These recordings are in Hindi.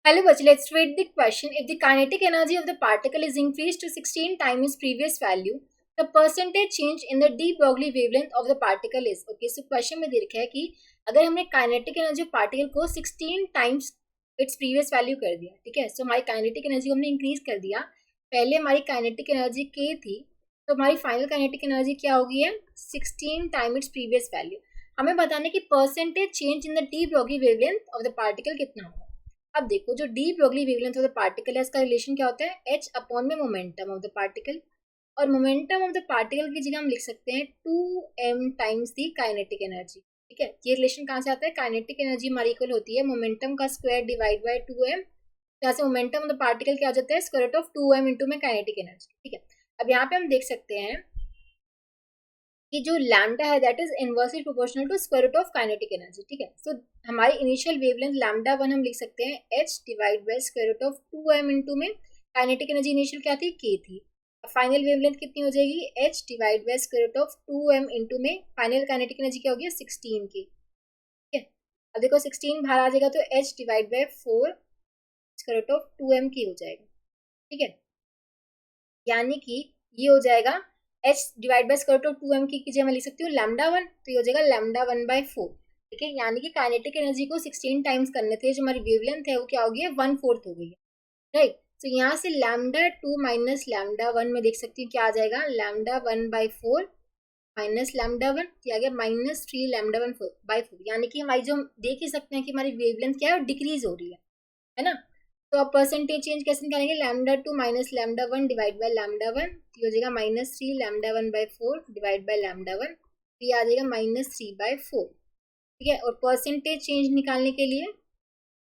Hello, Bachchi. Let's read the question. If the kinetic energy of the particle is increased to 16 times its previous value, the percentage change in the de Broglie wavelength of the particle is. Okay, so question में दे रखा है कि अगर हमने kinetic energy of particle को 16 times its previous value कर दिया, ठीक है, so हमारी kinetic energy को हमने increase कर दिया. पहले हमारी kinetic energy K थी, तो हमारी final kinetic energy क्या होगी है 16 times its previous value. हमें बताना है कि percentage change in the de Broglie wavelength of the particle कितना होगा. अब देखो जो de Broglie wavelength of the particle है इसका रिलेशन क्या होता है एच अपॉन में मोमेंटम ऑफ द पार्टिकल, और मोमेंटम ऑफ द पार्टिकल की जगह हम लिख सकते हैं 2m times the kinetic energy. ठीक है, ये रिलेशन कहाँ से आता है, काइनेटिक एनर्जी हमारी इक्वल होती है मोमेंटम का स्क्वायर डिवाइड बाय 2m. यहाँ से मोमेंटम ऑफ द पार्टिकल क्या हो जाता है square root of 2m into में काइनेटिक एनर्जी. ठीक है, अब यहाँ पे हम देख सकते हैं कि जो लैम्डा है that is inversely proportional to square root of kinetic energy. ठीक है, सो हमारी इनिशियल वेवलेंथ लैम्डा 1 हम लिख सकते हैं h divide by square root of 2m into में काइनेटिक एनर्जी इनिशियल क्या थी k थी. फाइनल वेवलेंथ कितनी हो जाएगी h divide by square root of 2m into में फाइनल काइनेटिक एनर्जी क्या होगी 16 की. ठीक है, अब देखो 16 बाहर आ जाएगा तो h divide by 4 square root of 2m की हो जाएगा. ठीक है, यानी कि ये हो जाएगा h divide by square root of 2m की जगह मैं लिख सकती हूँ लैम्डा 1, तो ये हो जाएगा लैम्डा 1 बाय 4. ठीक है, यानी कि काइनेटिक एनर्जी को 16 टाइम्स करने थे, जो हमारी वेवलेंथ है वो क्या हो गई है 1/4 हो गई है. राइट, तो यहाँ से लैम्डा 2 माइनस लैम्डा 1 में देख सकती हूँ क्या आ जाएगा लैम्डा 1 बाय 4 माइनस लैम्डा 1 क्या आ गया -3 लैम्डा 1 बाय 4. यानी कि हमारी जो देख ही सकते हैं कि हमारी वेवलेंथ क्या है डिक्रीज हो रही है ना. तो अब परसेंटेज चेंज कैसे निकालेंगे lambda 2 minus lambda 1 divide by lambda 1, तो हो जाएगा -3 lambda 1 by 4 divide by lambda 1, तो ये आ जाएगा -3 बाय 4. ठीक है, और परसेंटेज चेंज निकालने के लिए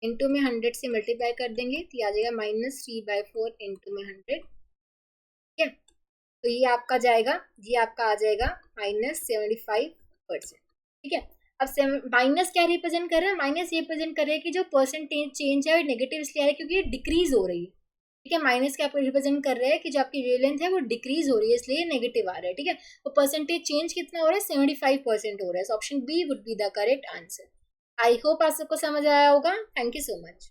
इंटू में 100 से मल्टीप्लाई कर देंगे तो ये आ जाएगा -3 बाय 4 इंटू में 100. ठीक है, तो ये आपका जाएगा, ये आपका आ जाएगा -75%. ठीक है, अब माइनस क्या रिप्रेजेंट कर रहा है, माइनस ये रिप्रेजेंट कर रहा है कि जो परसेंटेज चेंज है नेगेटिव इसलिए आ रहा है क्योंकि ये डिक्रीज हो रही है. ठीक है, माइनस क्या रिप्रेजेंट कर रहा है कि जो आपकी वेवलेंथ है वो डिक्रीज हो रही है इसलिए नेगेटिव आ रहा है. ठीक है, तो परसेंटेज चेंज कितना हो रहा है 75% हो रहा है. Option B would be the correct answer. I hope आप सबको समझ आया होगा. Thank you so much.